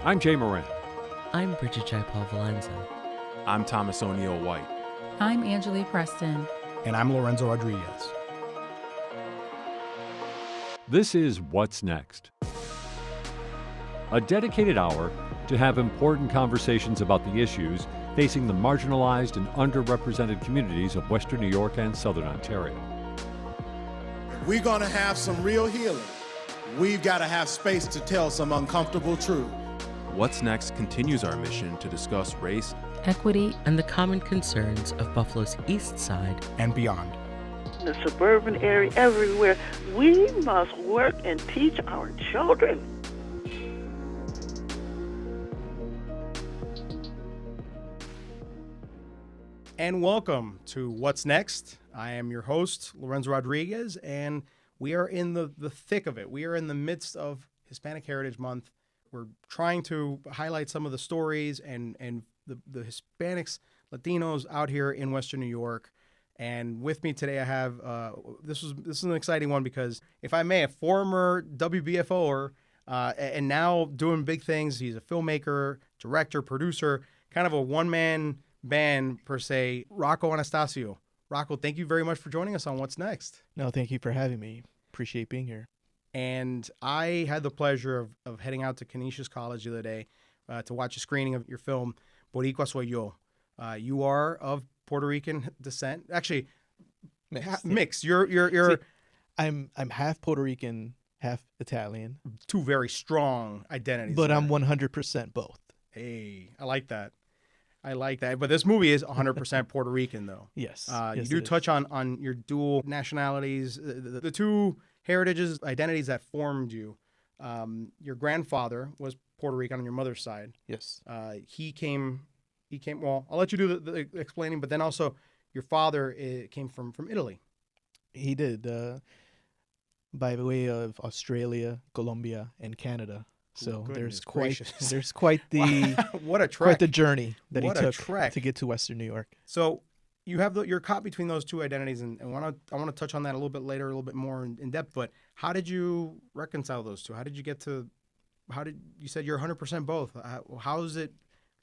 I'm Jay Moran. I'm Bridget Jaipal Valenza. I'm Thomas O'Neill White. I'm Angela Preston. And I'm Lorenzo Rodriguez. This is What's Next, a dedicated hour to have important conversations about the issues facing the marginalized and underrepresented communities of Western New York and Southern Ontario. We're going to have some real healing. We've got to have space to tell some uncomfortable truth. What's Next continues our mission to discuss race, equity, and the common concerns of Buffalo's East Side and beyond. The suburban area, everywhere. We must work and teach our children. And welcome to What's Next. I am your host, Lorenzo Rodriguez, and we are in the thick of it. We are in the midst of Hispanic Heritage Month. We're trying to highlight some of the stories and the Hispanics, Latinos out here in Western New York. And with me today, I have this is an exciting one because, if I may, a former WBFOer and now doing big things. He's a filmmaker, director, producer, kind of a one-man band per se. Rocco Anastasio. Rocco, thank you very much for joining us on What's Next. No, thank you for having me. Appreciate being here. And I had the pleasure of heading out to Canisius College the other day to watch a screening of your film, Boricua Soy Yo. You are of Puerto Rican descent. Actually, mixed. You're. See, I'm half Puerto Rican, half Italian. Two very strong identities. But I'm 100% both. Hey, I like that. But this movie is 100% Puerto Rican, though. Yes. You do touch on your dual nationalities, the two heritages, identities that formed you. Your grandfather was Puerto Rican on your mother's side. Yes. He came. Well, I'll let you do the explaining, but then also your father came from Italy. He did, by the way of Australia, Colombia, and Canada. So there's quite the what a trek. Quite the journey that what he took to get to Western New York. So you have you're caught between those two identities, and I want to touch on that a little bit later, a little bit more in depth. But how did you reconcile those two? How did you get to? You said you're 100% both? How is it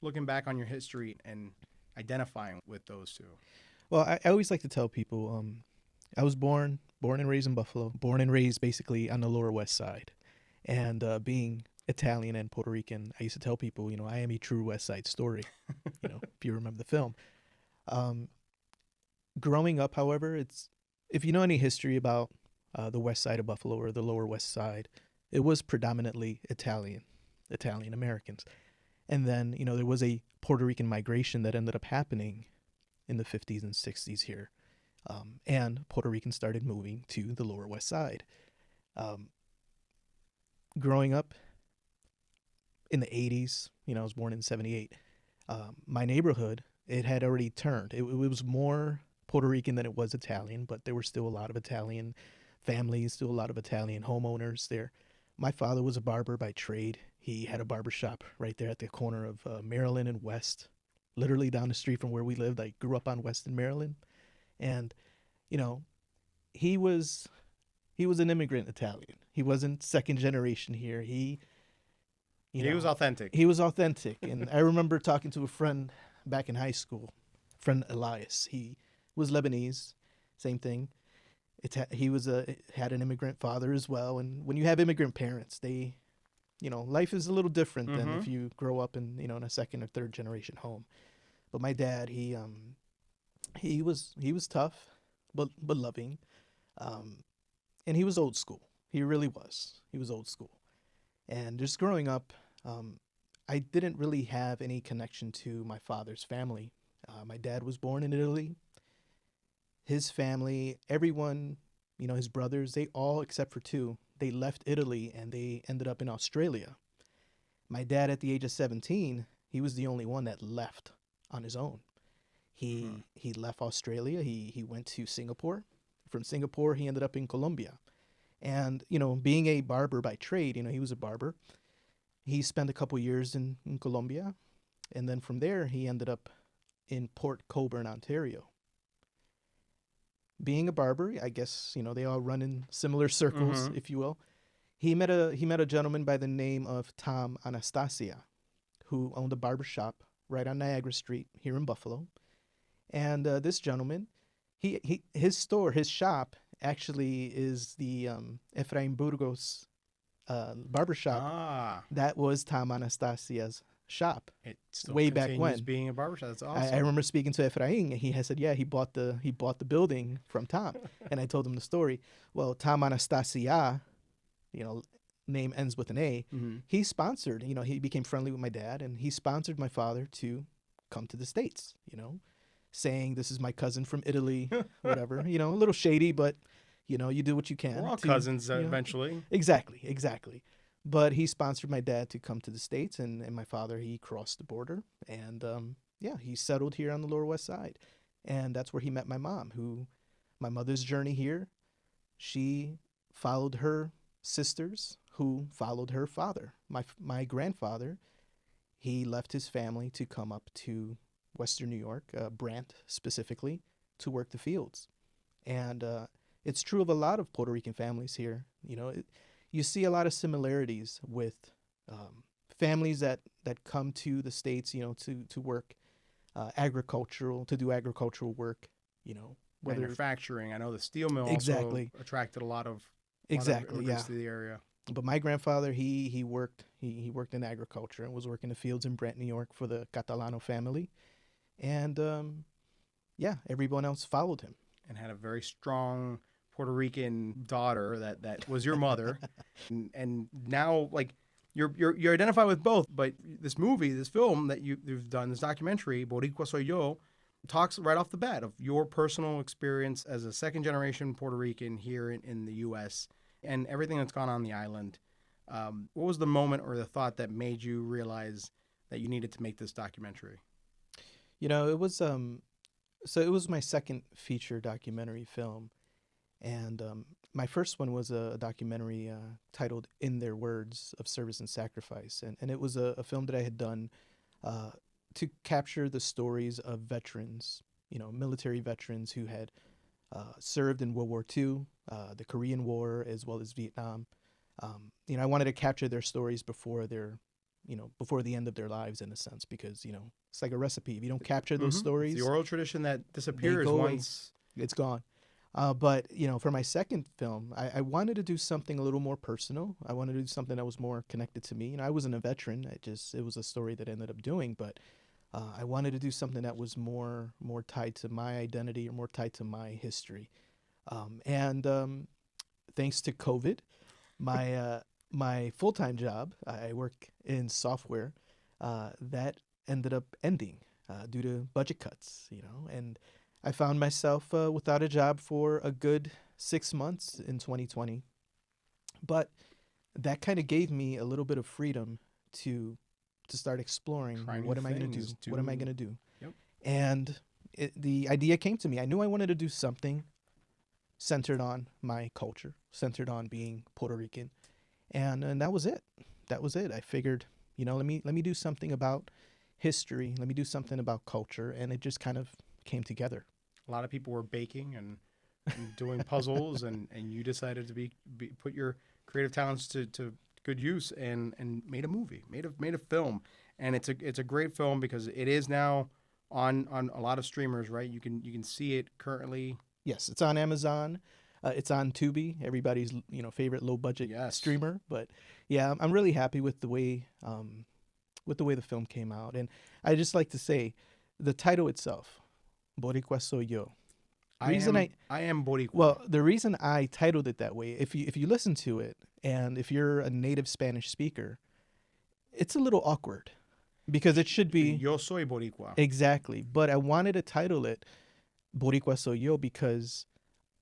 looking back on your history and identifying with those two? Well, I always like to tell people, I was born and raised in Buffalo, born and raised basically on the Lower West Side, and being Italian and Puerto Rican, I used to tell people, I am a true West Side Story, if you remember the film. Growing up, however, if you know any history about the West Side of Buffalo or the Lower West Side, it was predominantly Italian Americans. And then, there was a Puerto Rican migration that ended up happening in the 50s and 60s here. And Puerto Ricans started moving to the Lower West Side. Growing up in the 80s, I was born in 78. My neighborhood, it had already turned. It was more Puerto Rican than it was Italian, but there were still a lot of Italian families, still a lot of Italian homeowners there. My father was a barber by trade. He had a barber shop right there at the corner of Maryland and West, literally down the street from where we lived. I grew up on West in Maryland. And, he was an immigrant Italian. He wasn't second generation here. He was authentic. He was authentic. And I remember talking to a friend back in high school, friend Elias. He was Lebanese, same thing. He had an immigrant father as well. And when you have immigrant parents, they, life is a little different than if you grow up in, in a second or third generation home. But my dad, he was tough, but loving. And he was old school. He really was. He was old school. And just growing up, I didn't really have any connection to my father's family. My dad was born in Italy. His family, everyone, his brothers, they all, except for two, they left Italy and they ended up in Australia. My dad, at the age of 17, he was the only one that left on his own. He left Australia. He went to Singapore. From Singapore, he ended up in Colombia. And, being a barber by trade, he was a barber. He spent a couple years in Colombia. And then from there, he ended up in Port Colborne, Ontario. Being a barber, I guess, they all run in similar circles, if you will. He met a gentleman by the name of Tom Anastasia. who owned a barber shop right on Niagara Street here in Buffalo. And this gentleman, his shop actually is the Efraim Burgos barbershop. That was Tom Anastasia's shop. It still way back when, being a barbershop. That's awesome. I remember speaking to Efraim, and he had said, yeah, he bought the building from Tom. And I told him the story. Well, Tom Anastasia, name ends with an A. Mm-hmm. He sponsored, he became friendly with my dad, and he sponsored my father to come to the States, saying this is my cousin from Italy, whatever, a little shady, but you do what you can. We're all cousins eventually. Exactly. But he sponsored my dad to come to the States, and my father, he crossed the border, and he settled here on the Lower West Side. And that's where he met my mom, who, my mother's journey here, she followed her sisters, who followed her father. My grandfather, he left his family to come up to Western New York, Brant specifically, to work the fields. And it's true of a lot of Puerto Rican families here. You see a lot of similarities with families that come to the States, to work to do agricultural work, whether manufacturing. I know the steel mill exactly also attracted a lot of immigrants to the area. But my grandfather, he worked in agriculture and was working the fields in Brant, New York for the Catalano family. And everyone else followed him. And had a very strong Puerto Rican daughter that was your mother. and now, like, you identify with both, but this film that you've done, this documentary, Boricua Soy Yo, talks right off the bat of your personal experience as a second-generation Puerto Rican here in the U.S. and everything that's gone on the island. What was the moment or the thought that made you realize that you needed to make this documentary? It was it was my second feature documentary film, and my first one was a documentary titled "In Their Words of Service and Sacrifice," and it was a film that I had done to capture the stories of veterans, military veterans who had served in World War II, the Korean War, as well as Vietnam. I wanted to capture their stories before before the end of their lives, in a sense, because, it's like a recipe. If you don't capture those stories, it's the oral tradition that disappears once it's gone. But, for my second film, I wanted to do something a little more personal. I wanted to do something that was more connected to me. I wasn't a veteran. It was a story that I ended up doing, but I wanted to do something that was more tied to my identity or more tied to my history. Thanks to COVID, my full-time job, I work in software, that ended up ending due to budget cuts, and I found myself without a job for a good 6 months in 2020. But that kind of gave me a little bit of freedom to start exploring what am I going to do? What am I going to do? Yep. And the idea came to me. I knew I wanted to do something centered on my culture, centered on being Puerto Rican. And that was it. I figured, let me do something about history. Let me do something about culture. And it just kind of came together. A lot of people were baking and doing puzzles, and you decided to put your creative talents to good use and made a movie, made a film. And it's a great film because it is now on a lot of streamers, right? You can see it currently. Yes, it's on Amazon. It's on Tubi, everybody's favorite low budget streamer. But yeah, I'm really happy with the way the film came out. And I just like to say, the title itself, Boricua Soy Yo. I am Boricua. Well, the reason I titled it that way, if you listen to it, and if you're a native Spanish speaker, it's a little awkward because it should be Yo soy Boricua. Exactly, but I wanted to title it Boricua Soy Yo because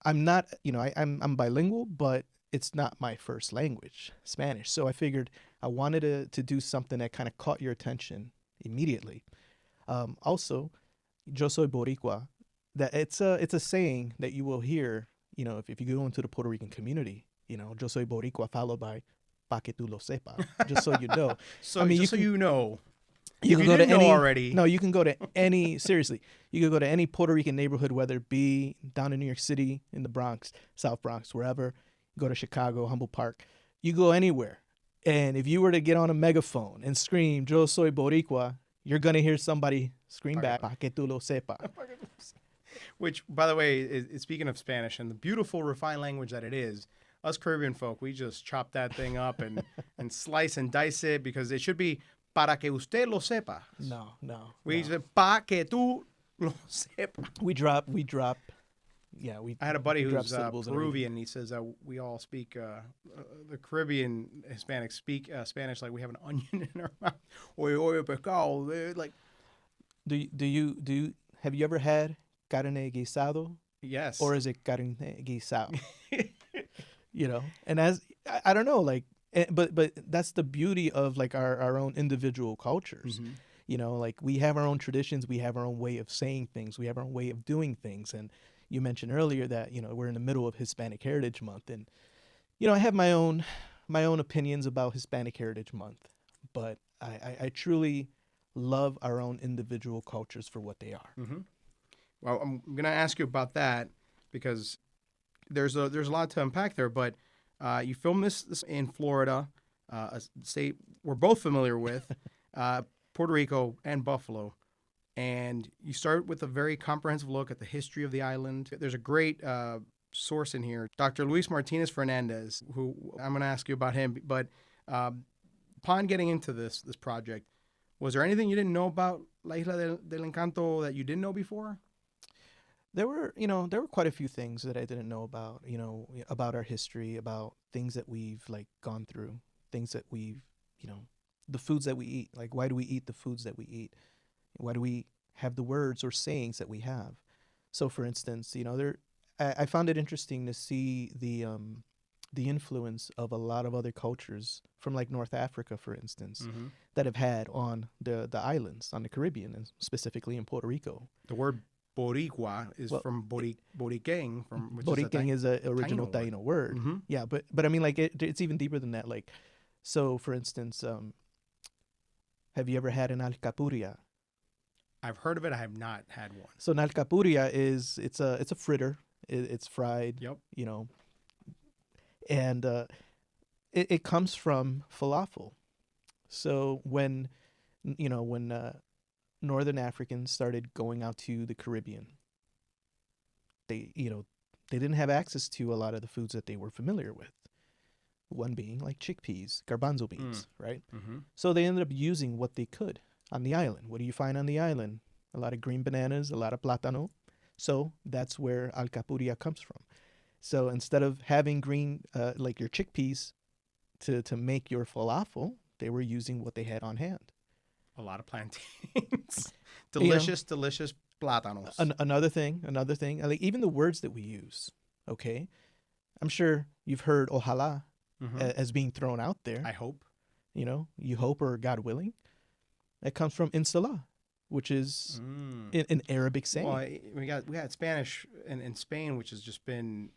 I'm not, I'm bilingual, but it's not my first language, Spanish. So I figured I wanted to do something that kind of caught your attention immediately. Also, Yo soy Boricua, that it's a saying that you will hear, if you go into the Puerto Rican community, Yo soy Boricua followed by pa que tú lo sepas, just so you know. So you can go to any already. No, you can go to any seriously. You can go to any Puerto Rican neighborhood, whether it be down in New York City, in the Bronx, South Bronx, wherever. Go to Chicago, Humboldt Park. You go anywhere. And if you were to get on a megaphone and scream, "Yo soy Boricua," you're going to hear somebody scream back, "Pa que tú lo sepa." Which, by the way, is speaking of Spanish and the beautiful refined language that it is, us Caribbean folk, we just chop that thing up and slice and dice it because it should be para que usted lo sepa. No. We say pa que tú lo sepa. We drop. Yeah, I had a buddy drop who's syllables and Peruvian. He says we all speak the Caribbean Hispanics speak Spanish like we have an onion in our mouth. Oye, pescado. They're like, Do you have you ever had carne guisado, yes, or is it carne guisado? You know, and as I don't know, like, but that's the beauty of like our own individual cultures. Mhm. You know, like we have our own traditions, we have our own way of saying things, we have our own way of doing things. And you mentioned earlier that, you know, we're in the middle of Hispanic Heritage Month, and you know, I have my own opinions about Hispanic Heritage Month, but I truly love our own individual cultures for what they are. Mm-hmm. Well, I'm going to ask you about that because there's a lot to unpack there. But you filmed this in Florida, a state we're both familiar with, Puerto Rico and Buffalo, and you start with a very comprehensive look at the history of the island. There's a great source in here, Dr. Luis Martinez Fernandez, who I'm going to ask you about him. But upon getting into this project, was there anything you didn't know about La Isla del Encanto that you didn't know before? There were quite a few things that I didn't know about, you know, about our history, about things that we've like gone through, things that we've, you know, the foods that we eat. Like, why do we eat the foods that we eat? Why do we have the words or sayings that we have? So, for instance, you know, I found it interesting to see the influence of a lot of other cultures from like North Africa, for instance, Mm-hmm. that have had on the islands, on the Caribbean, and specifically in Puerto Rico. The word Boricua is from Borican, which Borican is an original Taino Taino word. Mm-hmm. Yeah, but I mean, like, it's even deeper than that. Like, so for instance, have you ever had an alcapuria? I've heard of it. I have not had one. So an alcapuria it's a fritter. It's fried. Yep. You know, and it comes from falafel. So when Northern Africans started going out to the Caribbean, they didn't have access to a lot of the foods that they were familiar with. One being like chickpeas, garbanzo beans, right? Mm-hmm. So they ended up using what they could on the island. What do you find on the island? A lot of green bananas, a lot of plátano. So that's where alcapuria comes from. So instead of having green, like your chickpeas to make your falafel, they were using what they had on hand. A lot of plantains. delicious plátanos. Another thing, like even the words that we use, okay? I'm sure you've heard ojalá as being thrown out there. I hope. You know, you hope, or God willing. That comes from inshallah, which is an Arabic saying. Well, we had Spanish in Spain, which has just been.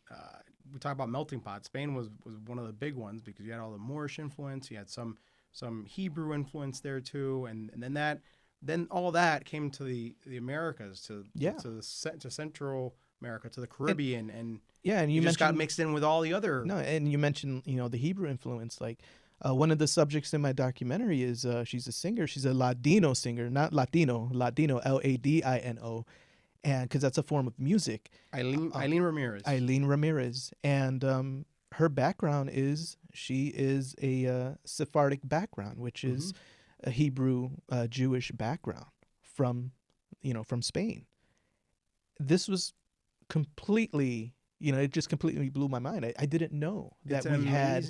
We talk about melting pot. Spain was one of the big ones because you had all the Moorish influence. You had some Hebrew influence there too, and then all that came to the Americas, to Central America, to the Caribbean, and you just got mixed in with all the other. No, and you mentioned the Hebrew influence. Like one of the subjects in my documentary is she's a singer. She's a Ladino singer, not Latino, Ladino, and because that's a form of music. Eileen Ramirez. And her background is she is a Sephardic background, which is a Hebrew Jewish background from Spain. This was completely, it just completely blew my mind. I didn't know that we had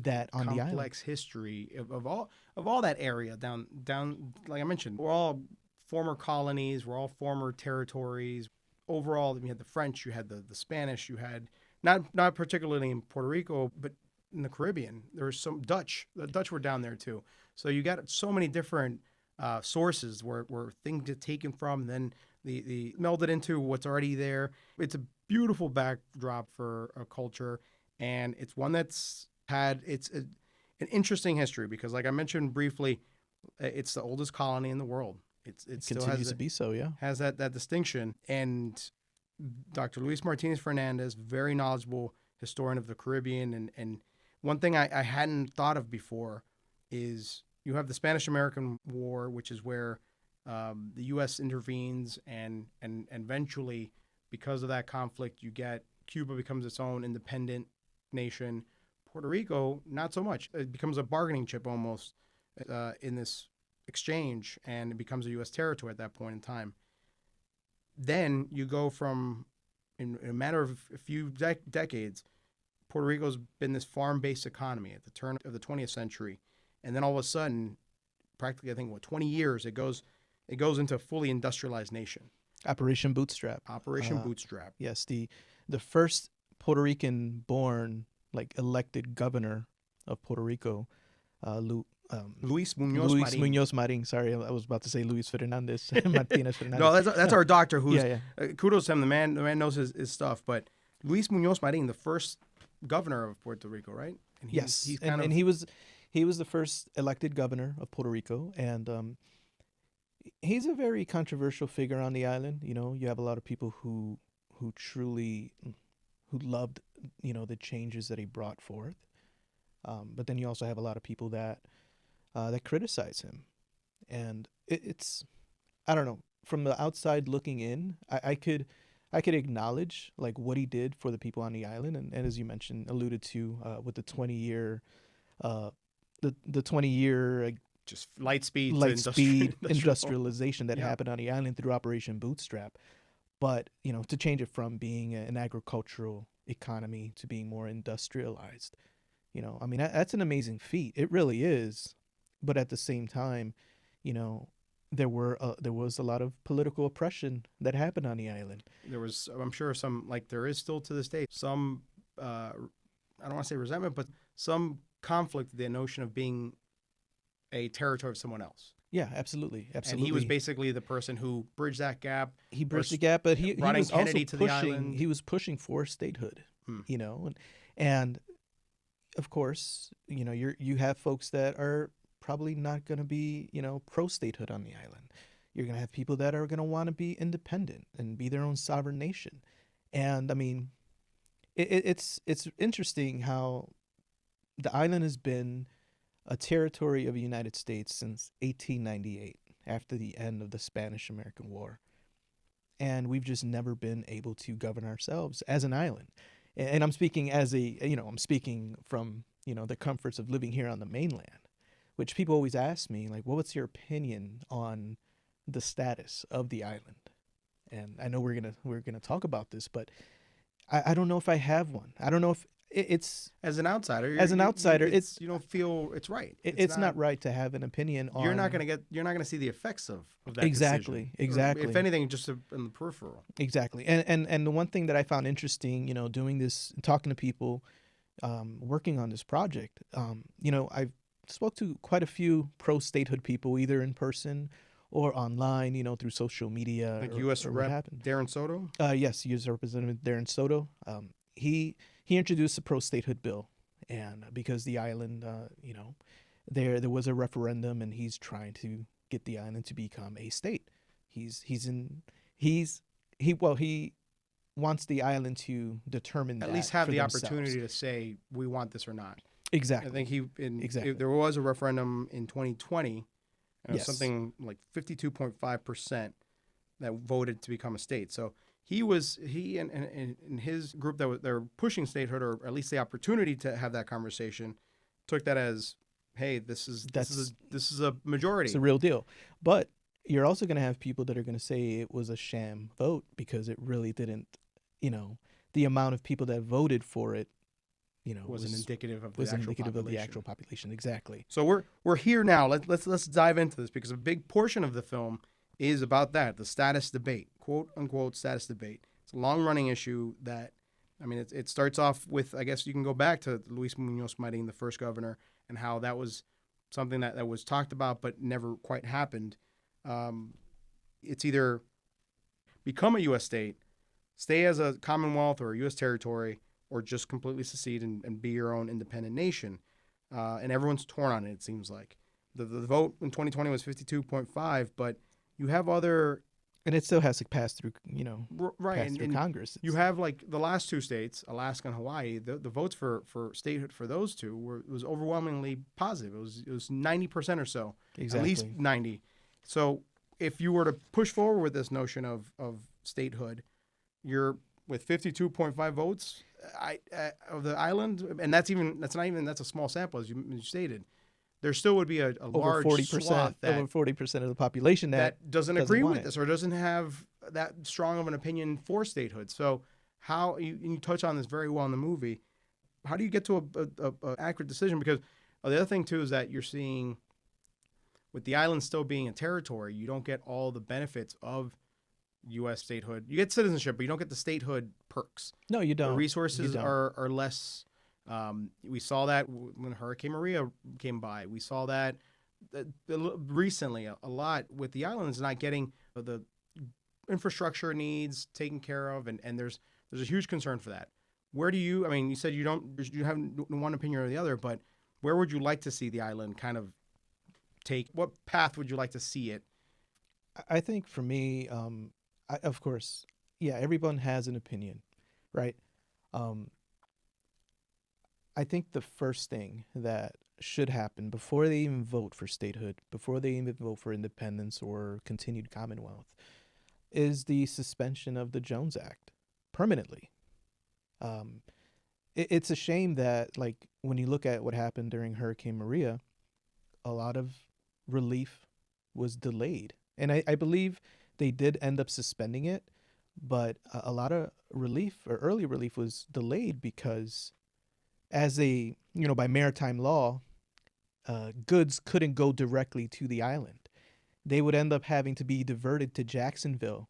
that on the island. Complex history of all that area down. Like I mentioned, we're all former colonies. We're all former territories. Overall, you had the French, you had the Spanish, you had not particularly in Puerto Rico, but in the Caribbean. There was some Dutch. The Dutch were down there too. So you got so many different sources where things get taken from, then the melded into what's already there. It's a beautiful backdrop for a culture, and it's one that's had an interesting history because, like I mentioned briefly, it's the oldest colony in the world. It still continues to be so, yeah. Has that distinction. And Dr. Luis Martinez Fernandez, very knowledgeable historian of the Caribbean, and one thing I hadn't thought of before is you have the Spanish-American War, which is where the U.S. intervenes, and eventually, because of that conflict, you get Cuba becomes its own independent nation. Puerto Rico, not so much. It becomes a bargaining chip almost in this exchange, and it becomes a U.S. territory at that point in time. Then you go from, in a matter of a few decades, Puerto Rico's been this farm-based economy at the turn of the 20th century, and then all of a sudden, practically, I think, 20 years, it goes into a fully industrialized nation. Operation Bootstrap. Operation Bootstrap. Yes, the first Puerto Rican born elected governor of Puerto Rico, Luis Muñoz Muñoz Marin. Sorry, I was about to say Luis Fernandez. Martinez Fernandez. No, that's our doctor. Who's yeah. Kudos to him. The man knows his stuff. But Luis Muñoz Marin, the first governor of Puerto Rico, right? And he was the first elected governor of Puerto Rico, and he's a very controversial figure on the island. You know, you have a lot of people who truly loved, the changes that he brought forth. But then you also have a lot of people that criticize him. And it's, I don't know, from the outside looking in, I could acknowledge what he did for the people on the island. And as you mentioned, alluded to with the 20-year, the 20-year just light speed industrialization that happened on the island through Operation Bootstrap. But, to change it from being an agricultural economy to being more industrialized, that's an amazing feat. It really is. But at the same time, there was a lot of political oppression that happened on the island. There was, I'm sure, some, there is still to this day, some, I don't want to say resentment, but some conflict, the notion of being a territory of someone else. Yeah, absolutely. And he was basically the person who bridged that gap. He bridged the gap, but he was Kennedy also to the island. He was pushing for statehood, and of course, you have folks that are probably not going to be, pro statehood on the island. You're going to have people that are going to want to be independent and be their own sovereign nation. And I mean, it's interesting how the island has been a territory of the United States since 1898, after the end of the Spanish-American War. And we've just never been able to govern ourselves as an island. And I'm speaking I'm speaking from, the comforts of living here on the mainland, which people always ask me, what's your opinion on the status of the island? And I know we're gonna talk about this, but I don't know if I have one. I don't know if it's as an outsider. You don't feel it's right. It's not right to have an opinion on. You're not gonna see the effects of that exactly. decision. Exactly. Or if anything, just in the peripheral. Exactly. And the one thing that I found interesting, doing this, talking to people, working on this project, I've spoke to quite a few pro statehood people, either in person or online, through social media. Like U.S. Rep Darren Soto? Yes, U.S. Representative Darren Soto. He introduced the pro statehood bill, and because the island, there was a referendum, and he's trying to get the island to become a state. He wants the island to determine at least have the opportunity to say we want this or not. Exactly. I think there was a referendum in 2020, and it was something like 52.5% that voted to become a state. So he and his group that were pushing statehood, or at least the opportunity to have that conversation, took that as, hey, this is a majority. It's a real deal. But you're also going to have people that are going to say it was a sham vote because it really didn't, the amount of people that voted for it, wasn't indicative of the actual population. Exactly. So we're here now. Let's dive into this, because a big portion of the film is about that, the status debate, quote unquote status debate. It's a long running issue that, it starts off with, I guess you can go back to Luis Muñoz Marin, the first governor, and how that was something that was talked about but never quite happened. It's either become a U.S. state, stay as a commonwealth or a U.S. territory, or just completely secede and be your own independent nation. And everyone's torn on it, it seems like. The vote in 2020 was 52.5, but you have other And it still has to pass through, Right, pass through Congress. You have like the last two states, Alaska and Hawaii. The votes for statehood for those two was overwhelmingly positive. It was 90% or so, Exactly. at least 90. So if you were to push forward with this notion of statehood, you're with 52.5 votes of the island, and that's a small sample as you stated. There still would be a large 40%, swath over 40% of the population that doesn't agree want with it. this or doesn't have that strong of an opinion for statehood. So how you touch on this very well in the movie. How do you get to a accurate decision? Because the other thing too is that you're seeing with the island still being a territory, you don't get all the benefits of U.S. statehood. You get citizenship, but you don't get the statehood perks. No, you don't. The resources You don't. are less. We saw that when Hurricane Maria came by. We saw that recently a lot with the islands not getting the infrastructure needs taken care of, and there's a huge concern for that. Where do you? I mean, you said you have one opinion or the other, but where would you like to see the island kind of take? What path would you like to see it? I think for me, of course, yeah, everyone has an opinion, right? I think the first thing that should happen before they even vote for statehood, before they even vote for independence or continued Commonwealth, is the suspension of the Jones Act permanently. It's a shame that, like, when you look at what happened during Hurricane Maria, a lot of relief was delayed. And I believe they did end up suspending it, but a lot of relief or early relief was delayed because by maritime law, goods couldn't go directly to the island. They would end up having to be diverted to Jacksonville,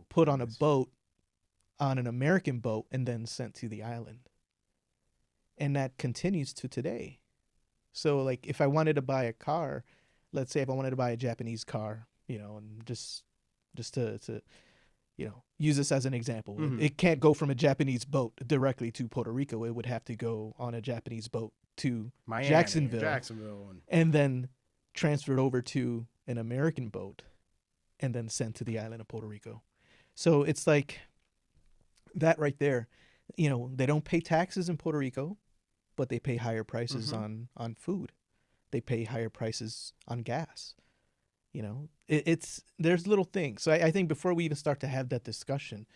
put on a boat, on an American boat, and then sent to the island. And that continues to today. So, like, if I wanted to buy a car, let's say if I wanted to buy a Japanese car, and just to use this as an example, it can't go from a Japanese boat directly to Puerto Rico. It would have to go on a Japanese boat to Miami, Jacksonville, and then transferred over to an American boat, and then sent to the island of Puerto Rico. So it's like that right there. They don't pay taxes in Puerto Rico, but they pay higher prices on food. They pay higher prices on gas. There's little things. So I think before we even start to have that discussion,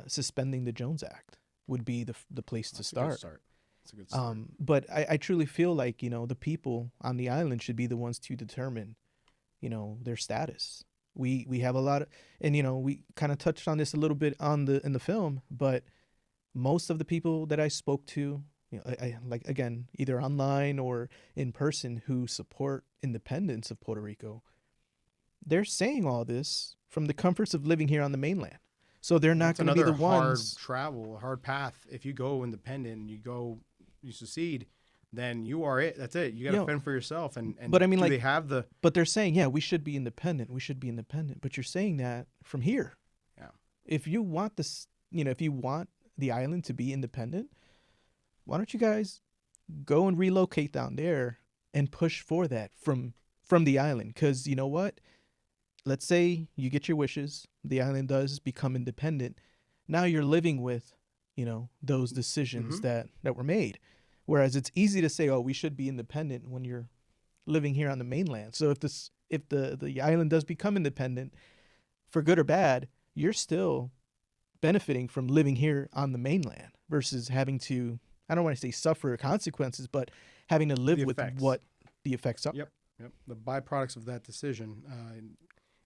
suspending the Jones Act would be the place to start. That's a good start. But I truly feel like, the people on the island should be the ones to determine, their status. We have a lot of, and, we kind of touched on this a little bit in the film, but most of the people that I spoke to, I like, again, either online or in person, who support independence of Puerto Rico, they're saying all this from the comforts of living here on the mainland. So they're not going to be the ones. A hard path. If you go independent and you secede, then you are it. That's it. You got to fend for yourself. And but I mean, they have the. But they're saying, yeah, we should be independent. We should be independent. But you're saying that from here. Yeah. If you want this, if you want the island to be independent, why don't you guys go and relocate down there and push for that from the island? Because you know what? Let's say you get your wishes, the island does become independent. Now you're living with, those decisions that were made. Whereas it's easy to say, oh, we should be independent when you're living here on the mainland. So if the island does become independent, for good or bad, you're still benefiting from living here on the mainland versus having to, I don't want to say suffer consequences, but having to live with what the effects are. Yep. The byproducts of that decision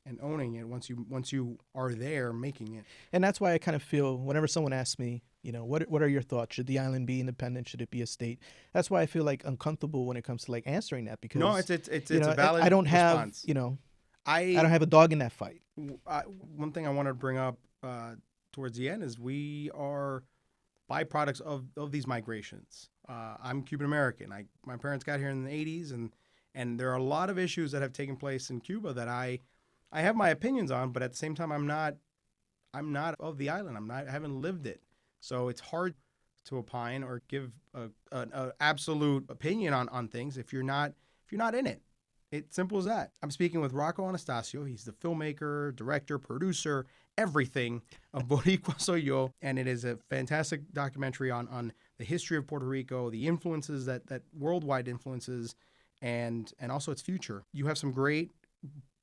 and owning it once you are there making it. And that's why I kind of feel whenever someone asks me, what are your thoughts? Should the island be independent? Should it be a state? That's why I feel like uncomfortable when it comes to like answering that, because no, it's a valid I don't response. have I don't have a dog in that fight. One thing I want to bring up towards the end is we are byproducts of these migrations. I'm Cuban American. My parents got here in the 80s, and there are a lot of issues that have taken place in Cuba that I have my opinions on, but at the same time I'm not of the island. I haven't lived it, so it's hard to opine or give an absolute opinion on things if you're not in it. It's simple as that. I'm speaking with Rocco Anastasio. He's the filmmaker, director, producer, everything of Boricua Soy Yo. And it is a fantastic documentary on the history of Puerto Rico, the influences that worldwide influences, and also its future. You have some great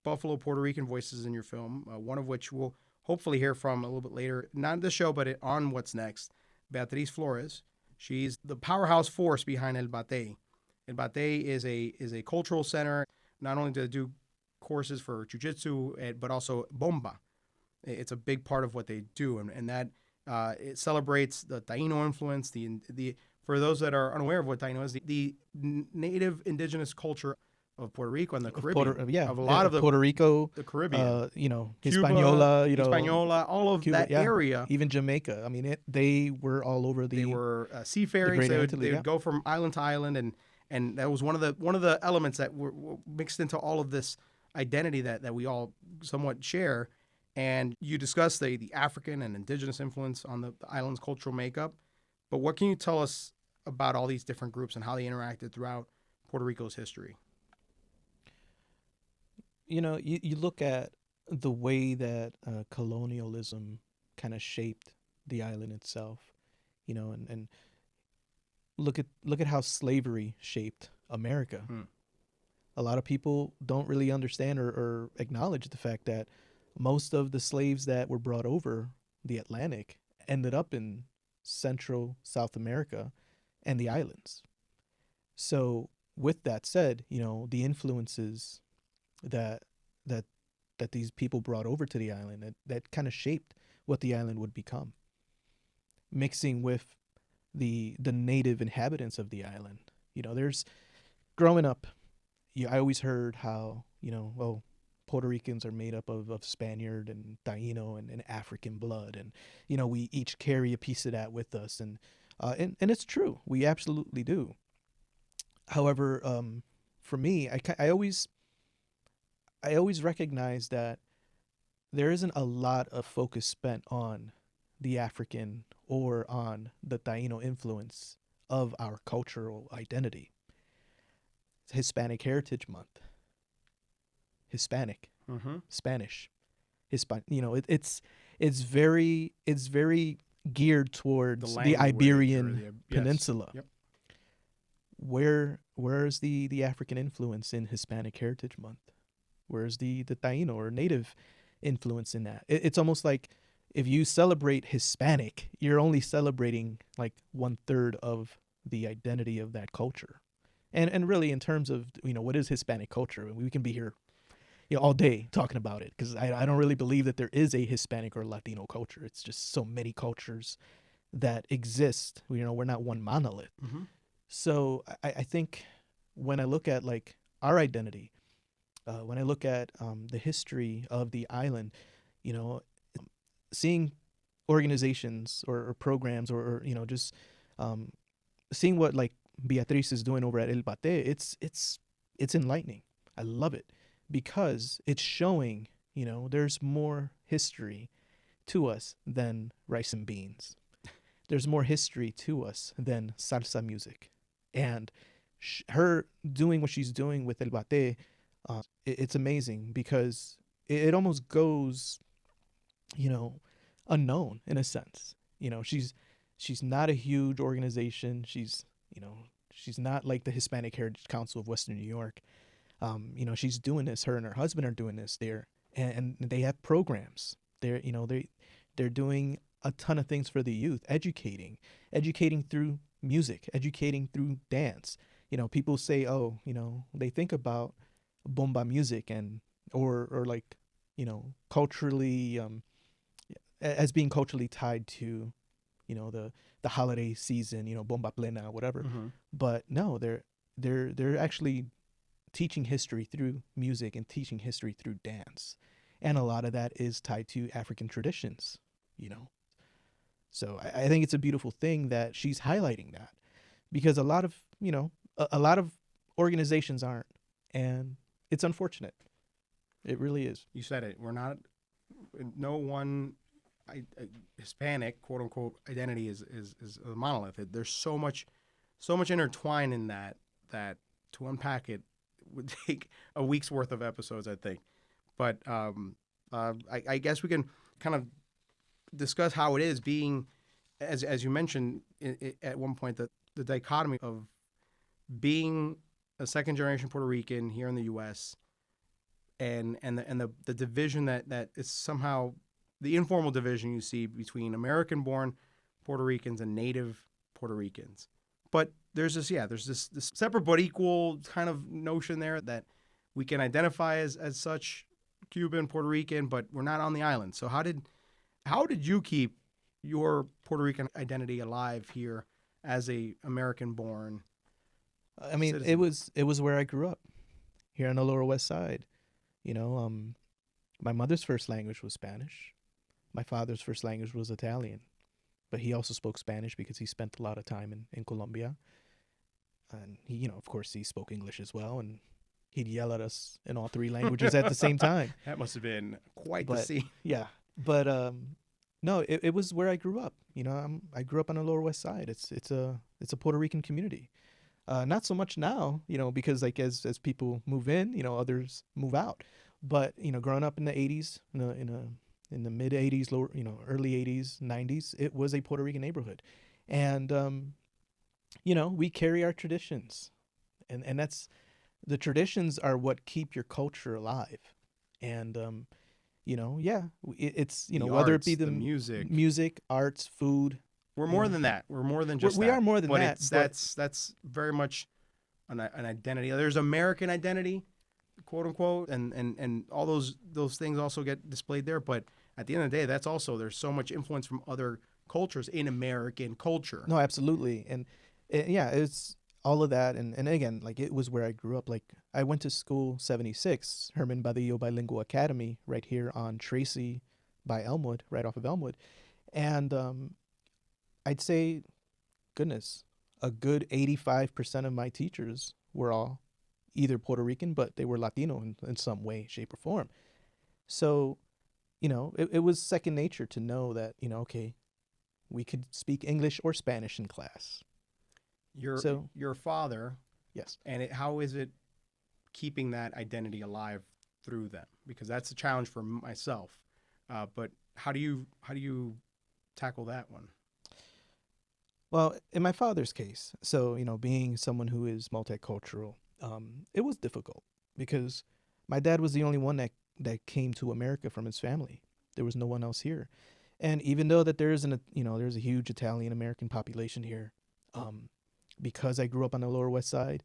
Buffalo Puerto Rican voices in your film, one of which we'll hopefully hear from a little bit later, not the show, but on What's Next, Beatriz Flores. She's the powerhouse force behind El Bate. El Bate is a cultural center. Not only do they do courses for jiu-jitsu, but also bomba. It's a big part of what they do, and that it celebrates the Taino influence. The for those that are unaware of what Taino is, the native indigenous culture of Puerto Rico and the Caribbean. Of a lot of the Puerto Rico, the Caribbean, Cuba, Hispaniola, Hispaniola, all of Cuba, that area. Even Jamaica. I mean, they were all over the. They were seafaring. They would go from island to island, and that was one of the elements that were mixed into all of this identity that we all somewhat share. And you discuss the African and indigenous influence on the island's cultural makeup. But what can you tell us about all these different groups and how they interacted throughout Puerto Rico's history? You look at the way that colonialism kind of shaped the island itself, and look at how slavery shaped America. A lot of people don't really understand or acknowledge the fact that most of the slaves that were brought over the Atlantic ended up in Central South America and the islands. So with that said, the influences that these people brought over to the island that kind of shaped what the island would become, mixing with the native inhabitants of the island. There's growing up, I always heard how Puerto Ricans are made up of Spaniard and Taino and African blood, and we each carry a piece of that with us, and it's true, we absolutely do. However, for me, I always recognize that there isn't a lot of focus spent on the African or on the Taino influence of our cultural identity. It's Hispanic Heritage Month. Hispanic, Spanish, it's very geared towards the Iberian Peninsula. Yep. Where's the African influence in Hispanic Heritage Month? Where's the Taino or native influence in that? It's almost like if you celebrate Hispanic, you're only celebrating like 1/3 of the identity of that culture. And really, in terms of what is Hispanic culture, we can be here all day talking about it, because I don't really believe that there is a Hispanic or Latino culture. It's just so many cultures that exist. We're not one monolith. So I think when I look at like our identity, when I look at the history of the island, seeing organizations or programs or just seeing what like Beatriz is doing over at El Bate, it's enlightening. I love it because it's showing, there's more history to us than rice and beans. There's more history to us than salsa music. And her doing what she's doing with El Bate, it's amazing because it almost goes, unknown in a sense. She's not a huge organization. She's not like the Hispanic Heritage Council of Western New York. She's doing this. Her and her husband are doing this there, and they have programs. They're doing a ton of things for the youth, educating through music, educating through dance. People say, they think about bomba music or like, culturally, as being culturally tied to, the holiday season, bomba plena, whatever. But no, they're actually teaching history through music and teaching history through dance. And a lot of that is tied to African traditions, So I think it's a beautiful thing that she's highlighting that, because a lot of organizations aren't, and it's unfortunate. It really is. You said it. We're not, no one Hispanic quote unquote identity is a monolith. There's so much intertwined in that to unpack it would take a week's worth of episodes, I think. But I guess we can kind of discuss how it is being, as you mentioned at one point, the dichotomy of being a second generation Puerto Rican here in the U.S. and the division that is somehow the informal division you see between American-born Puerto Ricans and native Puerto Ricans. But there's this separate but equal kind of notion there that we can identify as such, Cuban, Puerto Rican, but we're not on the island. So how did you keep your Puerto Rican identity alive here as a American-born I mean, citizen? it was where I grew up, here on the Lower West Side. My mother's first language was Spanish. My father's first language was Italian, but he also spoke Spanish because he spent a lot of time in Colombia. And he, of course, he spoke English as well, and he'd yell at us in all three languages at the same time. That must have been quite the scene. Yeah, but no, it was where I grew up. I grew up on the Lower West Side. It's a Puerto Rican community. Not so much now, because like as people move in, others move out. But growing up in the '80s, in the mid '80s, lower, early '80s, '90s, it was a Puerto Rican neighborhood, and we carry our traditions, and that's the traditions are what keep your culture alive, and it's The whether arts, it be the music, arts, food. We're more than that. We're more than just We that. are more than but that, That's very much an identity. There's American identity, quote unquote, and all those things also get displayed there. But at the end of the day, that's also, there's so much influence from other cultures in American culture. No, absolutely. And yeah, it's all of that. And again, like it was where I grew up. Like I went to school 76, Herman Badillo Bilingual Academy, right here on Tracy by Elmwood, right off of Elmwood. And I'd say, goodness, a good 85% of my teachers were all either Puerto Rican, but they were Latino in some way, shape, or form. So, it was second nature to know that, okay, we could speak English or Spanish in class. Your father, Yes. and how is it keeping that identity alive through them? Because that's a challenge for myself. But how do you tackle that one? Well, in my father's case, so, being someone who is multicultural, it was difficult because my dad was the only one that came to America from his family. There was no one else here. And even though that there's a huge Italian American population here, because I grew up on the Lower West Side,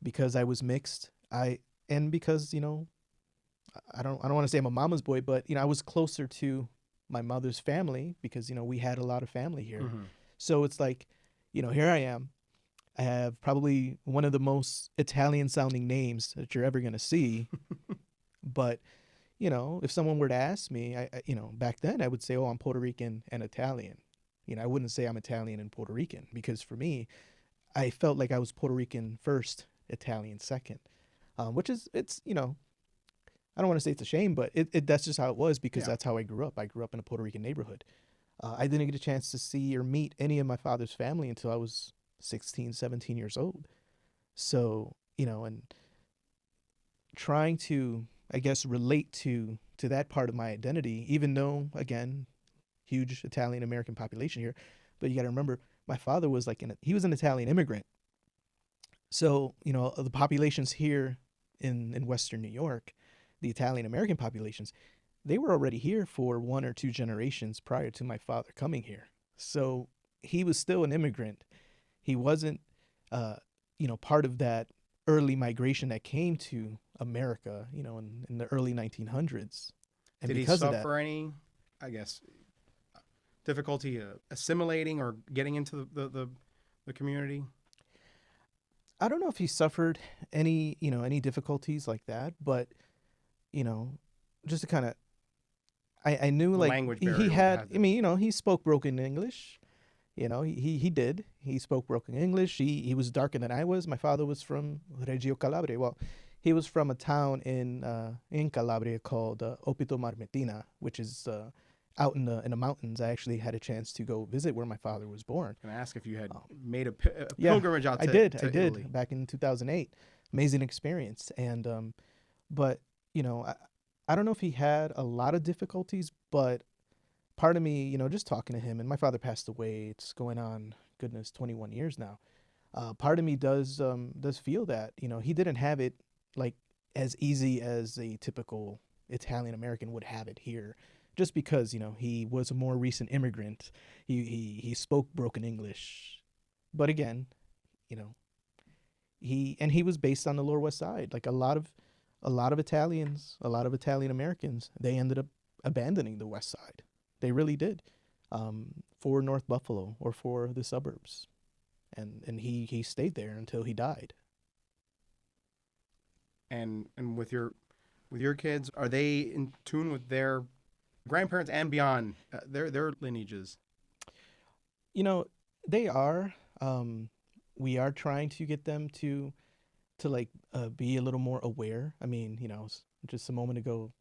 because I was mixed, and because, I don't want to say I'm a mama's boy, but, I was closer to my mother's family because, we had a lot of family here. Mm-hmm. So it's like, here I am. I have probably one of the most Italian sounding names that you're ever going to see. But, if someone were to ask me, I back then I would say, oh, I'm Puerto Rican and Italian. I wouldn't say I'm Italian and Puerto Rican because for me, I felt like I was Puerto Rican first, Italian second, which is, I don't want to say it's a shame, but that's just how it was because that's how I grew up. I grew up in a Puerto Rican neighborhood. I didn't get a chance to see or meet any of my father's family until I was 16, 17 years old. So, and trying to, I guess, relate to that part of my identity, even though, again, huge Italian American population here. But you got to remember, my father was he was an Italian immigrant. So, the populations here in Western New York, the Italian American populations, they were already here for one or two generations prior to my father coming here. So he was still an immigrant. He wasn't, part of that early migration that came to America, in the early 1900s. And Did he because of suffer any, I guess, difficulty assimilating or getting into the community? I don't know if he suffered any difficulties like that, but, just to kind of, I knew The like language he barrier had, would have he spoke broken English. He did. He spoke broken English. He was darker than I was. My father was from Reggio Calabria. Well, he was from a town in Calabria called Opito Marmettina, which is out in the mountains. I actually had a chance to go visit where my father was born. Can I ask if you had made a pilgrimage out to I did Italy? back in 2008. amazing experience. And but you know, I don't know if he had a lot of difficulties, but part of me, you know, just talking to him, and my father passed away. It's going on, goodness, 21 years now. Part of me does feel that, you know, he didn't have it like as easy as a typical Italian American would have it here, just because, you know, he was a more recent immigrant. He spoke broken English, but again, you know, he was based on the Lower West Side. Like a lot of Italians, a lot of Italian Americans, they ended up abandoning the West Side. They really did, for North Buffalo or for the suburbs, and he stayed there until he died. And with your kids, are they in tune with their grandparents and beyond, their lineages? You know, they are. We are trying to get them to like be a little more aware. I mean, you know, just a moment ago,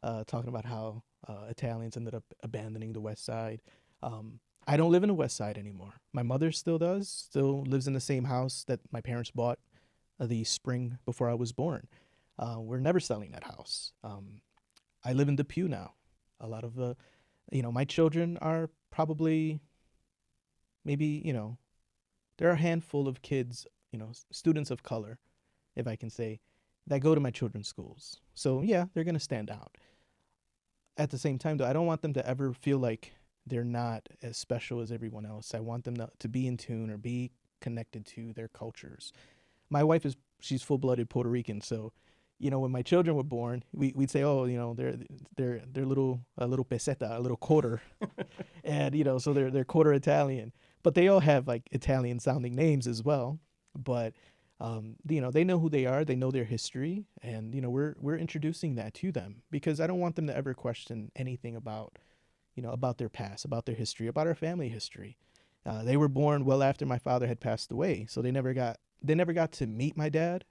talking about how Italians ended up abandoning the West Side. I don't live in the West Side anymore. My mother still does, still lives in the same house that my parents bought the spring before I was born. We're never selling that house. I live in Depew now. A lot of you know, my children are probably maybe, you know, there are a handful of kids, you know, students of color, if I can say, that go to my children's schools. So yeah, they're going to stand out. At the same time, though, I don't want them to ever feel like they're not as special as everyone else. I want them to be in tune or be connected to their cultures. My wife she's full-blooded Puerto Rican, so you know, when my children were born, we'd say, oh, you know, they're a little peseta, a little quarter, and you know, so they're quarter Italian, but they all have like Italian sounding names as well. But you know, they know who they are, they know their history, and you know, we're introducing that to them because I don't want them to ever question anything about, you know, about their past, about their history, about our family history. They were born well after my father had passed away, so they never got to meet my dad,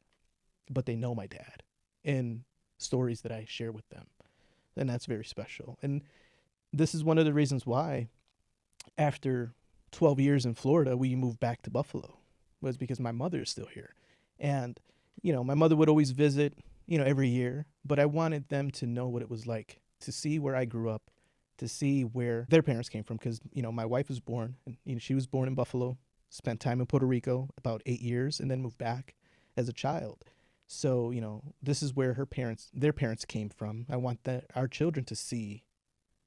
but they know my dad in stories that I share with them, and that's very special. And this is one of the reasons why, after 12 years in Florida, we moved back to Buffalo, was because my mother is still here. And, you know, my mother would always visit, you know, every year, but I wanted them to know what it was like to see where I grew up, to see where their parents came from. Because, you know, my wife was born, and, you know, she was born in Buffalo, spent time in Puerto Rico, about 8 years, and then moved back as a child. So, you know, this is where their parents came from. I want our children to see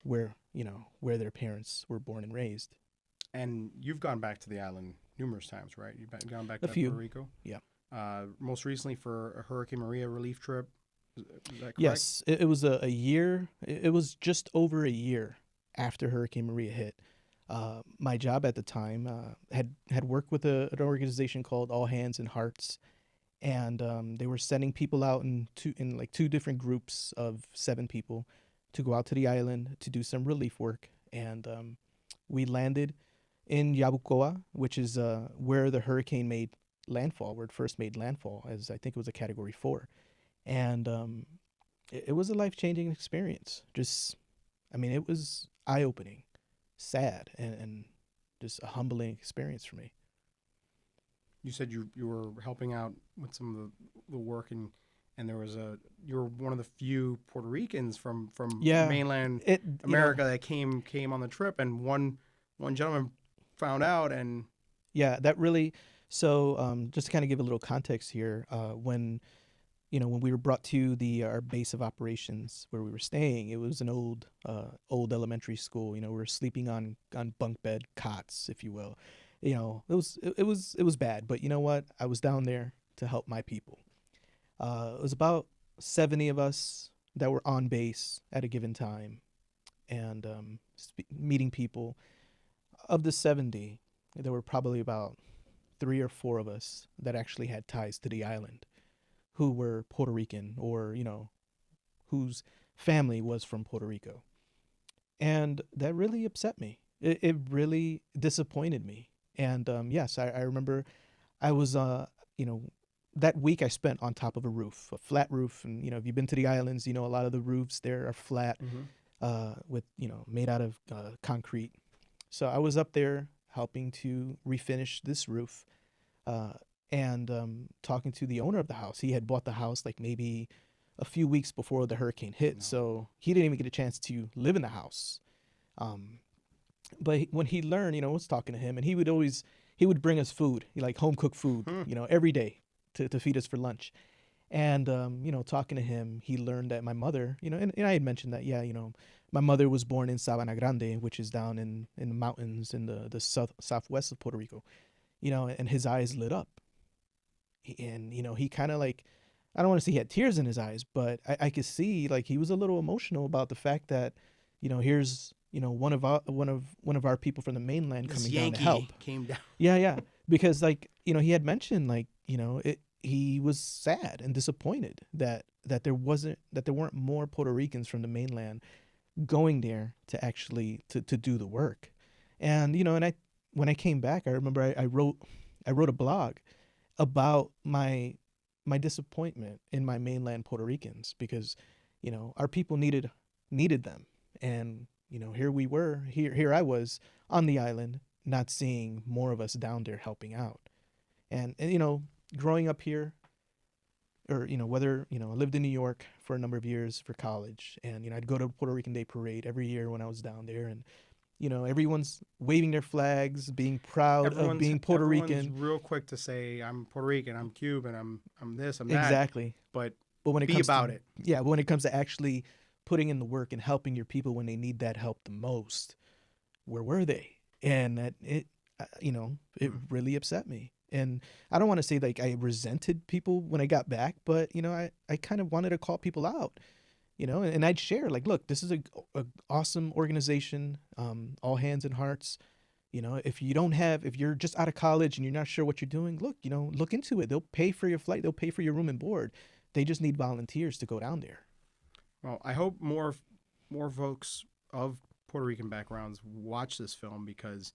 where, you know, where their parents were born and raised. And you've gone back to the island numerous times, right? You've gone back to A few. Puerto Rico? Yeah. Most recently for a Hurricane Maria relief trip. Is that correct? Yes, it was a year. It was just over a year after Hurricane Maria hit. My job at the time had worked with an organization called All Hands and Hearts, and they were sending people out in two different groups of 7 people to go out to the island to do some relief work. And we landed in Yabucoa, which is where the hurricane made landfall, where it first made landfall, as I think it was a Category 4. And it was a life-changing experience. Just, I mean, it was eye-opening, sad, and just a humbling experience for me. You said you were helping out with some of the work, and there was you were one of the few Puerto Ricans from mainland America that came on the trip, and one gentleman found out, and yeah, that really. So just to kind of give a little context here, when we were brought to our base of operations where we were staying, it was an old elementary school. You know, we were sleeping on bunk bed cots, if you will. You know, it was bad, but you know what? I was down there to help my people. It was about 70 of us that were on base at a given time, and meeting people. Of the 70, there were probably about 3 or 4 of us that actually had ties to the island, who were Puerto Rican, or, you know, whose family was from Puerto Rico. And that really upset me. It really disappointed me. And yes, I remember I was, you know, that week I spent on top of a flat roof. And, you know, if you've been to the islands, you know, a lot of the roofs there are flat, with, you know, made out of concrete. So I was up there helping to refinish this roof. and talking to the owner of the house. He had bought the house like maybe a few weeks before the hurricane hit, so he didn't even get a chance to live in the house. But when he learned, I was talking to him, and he would bring us food, like home cooked food, every day to feed us for lunch. And talking to him, he learned that my mother, and I had mentioned that, my mother was born in Sabana Grande, which is down in the mountains in the southwest of Puerto Rico, and his eyes lit up. And, he kind of like, I don't want to say he had tears in his eyes, but I could see like he was a little emotional about the fact that, here's, one of our people from the mainland This coming Yankee down to help. came down. Yeah. Because like, he had mentioned like, he was sad and disappointed that there weren't more Puerto Ricans from the mainland going there to actually to do the work. And and when I came back, I remember I wrote a blog about my disappointment in my mainland Puerto Ricans, because our people needed them, and here I was on the island, not seeing more of us down there helping out. And growing up here, or whether I lived in New York for a number of years for college, and I'd go to Puerto Rican Day Parade every year when I was down there, and everyone's waving their flags, being proud of being Puerto Rican. Everyone's real quick to say, I'm Puerto Rican, I'm Cuban, I'm this, I'm that. Exactly. But when it be comes about to, it. Yeah, but when it comes to actually putting in the work and helping your people when they need that help the most, where were they? And it really upset me. And I don't want to say like I resented people when I got back, but I kind of wanted to call people out, and I'd share like, look, this is a awesome organization, all hands and hearts. If you're just out of college and you're not sure what you're doing, look into it. They'll pay for your flight, they'll pay for your room and board. They just need volunteers to go down there. Well, I hope more folks of Puerto Rican backgrounds watch this film, because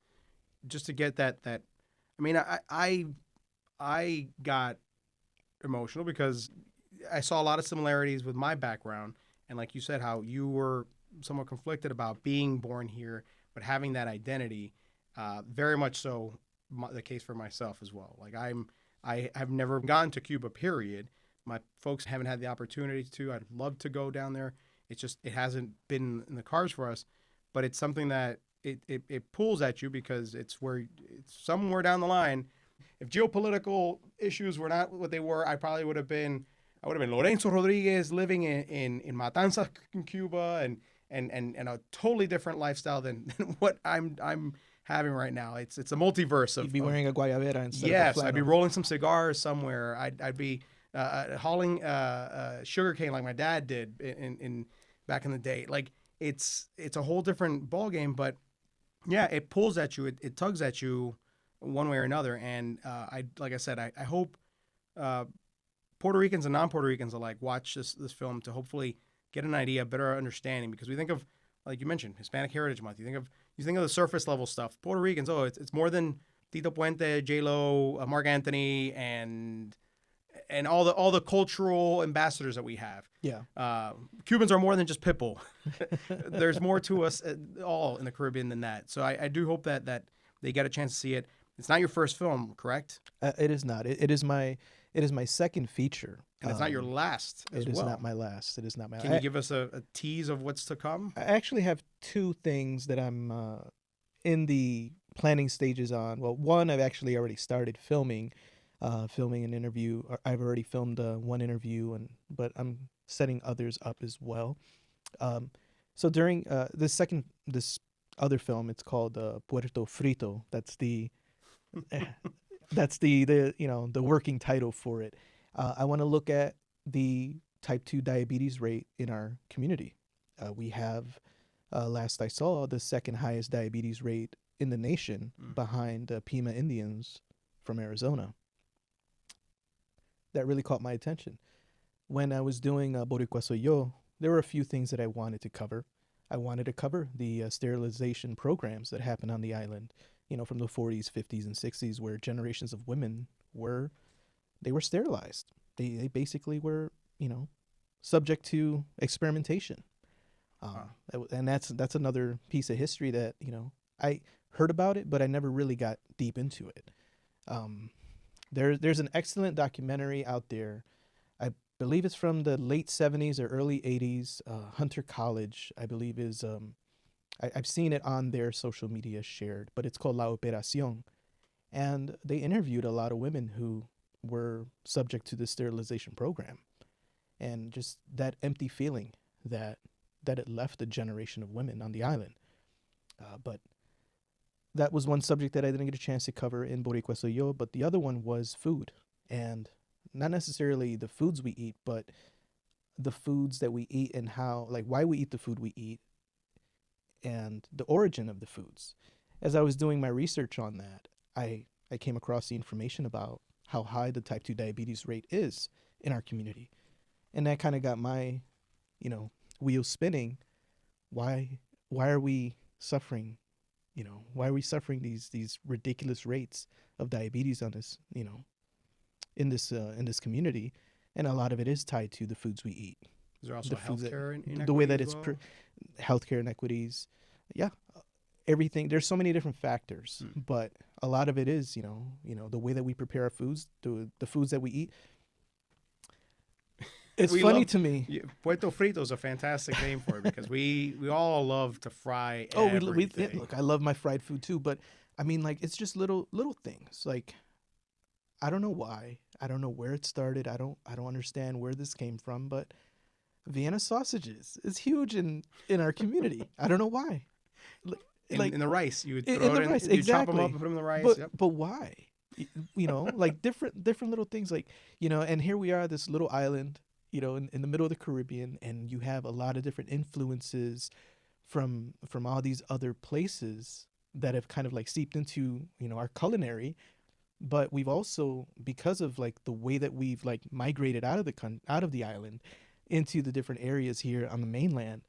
just to get that. I mean, I got emotional because I saw a lot of similarities with my background, and like you said, how you were somewhat conflicted about being born here but having that identity. Very much so the case for myself as well. Like I have never gone to Cuba, period. My folks haven't had the opportunity to. I'd love to go down there. It's just it hasn't been in the cards for us. But it's something that it pulls at you, because it's somewhere down the line. If geopolitical issues were not what they were, I would have been Lorenzo Rodriguez living in Matanzas, in Cuba, and a totally different lifestyle than what I'm having right now. It's a multiverse of. You'd be wearing a guayabera instead of a yes, flannel. I'd be rolling some cigars somewhere. I'd be hauling sugarcane like my dad did in back in the day. Like it's a whole different ballgame, but yeah, it pulls at you, it tugs at you one way or another. And like I said, I hope Puerto Ricans and non-Puerto Ricans alike watch this film to hopefully get an idea, better understanding, because we think of, like you mentioned, Hispanic Heritage Month. You think of the surface level stuff. Puerto Ricans, it's more than Tito Puente, J-Lo, Mark Anthony, and all the cultural ambassadors that we have. Yeah. Cubans are more than just Pitbull. There's more to us all in the Caribbean than that. So I do hope that they get a chance to see it. It's not your first film, correct? It is not. It is my second feature. And it's not your last as well. It is not my last. It is not my last. Can you give us a tease of what's to come? I actually have two things that I'm in the planning stages on. Well, one, I've actually already started filming an interview. I've already filmed one interview, but I'm setting others up as well. So during this other film, it's called Puerto Frito. That's the the working title for it. I want to look at the type 2 diabetes rate in our community. We have, last I saw, the second highest diabetes rate in the nation, behind Pima Indians from Arizona. That really caught my attention. When I was doing Boricua Soy Yo, there were a few things that I wanted to cover. I wanted to cover the sterilization programs that happened on the island, from the 40s, 50s, and 60s, where generations of women were sterilized. They basically were, subject to experimentation. And that's another piece of history that, I heard about it, but I never really got deep into it. There's an excellent documentary out there. I believe it's from the late 70s or early 80s. Hunter College, I believe, is I've seen it on their social media shared, but it's called La Operación. And they interviewed a lot of women who were subject to the sterilization program, and just that empty feeling that it left a generation of women on the island. But that was one subject that I didn't get a chance to cover in Boricua Soy Yo, but the other one was food. And not necessarily the foods we eat, but the foods that we eat and how, like, why we eat the food we eat and the origin of the foods. As I was doing my research on that, I came across the information about how high the type 2 diabetes rate is in our community. And that kind of got my, wheels spinning. Why are we suffering? Why are we suffering these ridiculous rates of diabetes on this, in this community? And a lot of it is tied to the foods we eat. Is there also healthcare inequities? The way that as it's well? Healthcare inequities. Yeah. Everything. There's so many different factors, but a lot of it is, the way that we prepare our foods, the foods that we eat. It's funny to me. Puerto Frito is a fantastic name for it because we all love to fry everything. Look, I love my fried food too, but I mean, like, it's just little things. Like, I don't know why. I don't know where it started. I don't understand where this came from, but Vienna sausages is huge in our community. I don't know why. In the rice, you would throw in the it in, rice, you exactly. chop them up and put them in the rice. But why? Like different little things, like, and here we are, this little island, in the middle of the Caribbean, and you have a lot of different influences from all these other places that have kind of like seeped into, our culinary. But we've also, because of like the way that we've like migrated out of the island into the different areas here on the mainland,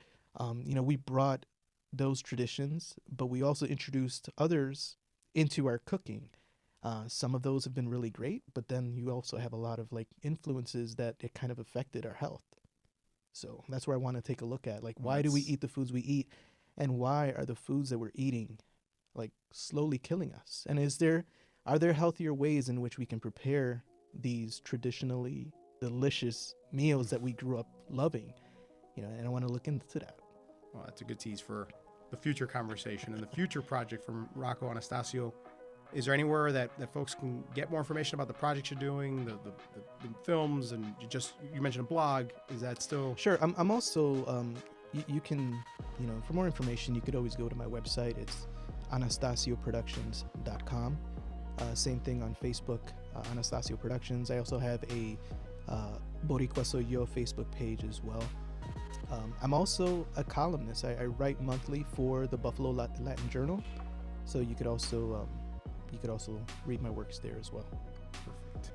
we brought those traditions, but we also introduced others into our cooking. Some of those have been really great, but then you also have a lot of like influences that it kind of affected our health. So that's where I want to take a look at, like, why do we eat the foods we eat, and why are the foods that we're eating like slowly killing us? And are there healthier ways in which we can prepare these traditionally delicious meals that we grew up loving? And I want to look into that. Well, that's a good tease for the future conversation and the future project from Rocco Anastasio. Is there anywhere that folks can get more information about the projects you're doing, the films, and you mentioned a blog? Is that still? Sure. I'm also, you can, for more information, you could always go to my website. It's anastasioproductions.com. Same thing on Facebook, Anastasio Productions. I also have a Boricua Soy Yo Facebook page as well. I'm also a columnist. I write monthly for the Buffalo Latin Journal, so you could also read my works there as well. Perfect.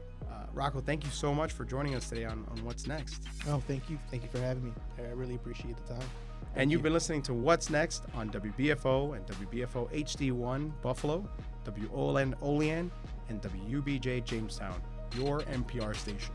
Rocco, thank you so much for joining us today on What's Next. Oh, thank you. Thank you for having me. I really appreciate the time. And you've been listening to What's Next on WBFO and WBFO HD1 Buffalo, WOLN Olean, and WUBJ Jamestown, your NPR station.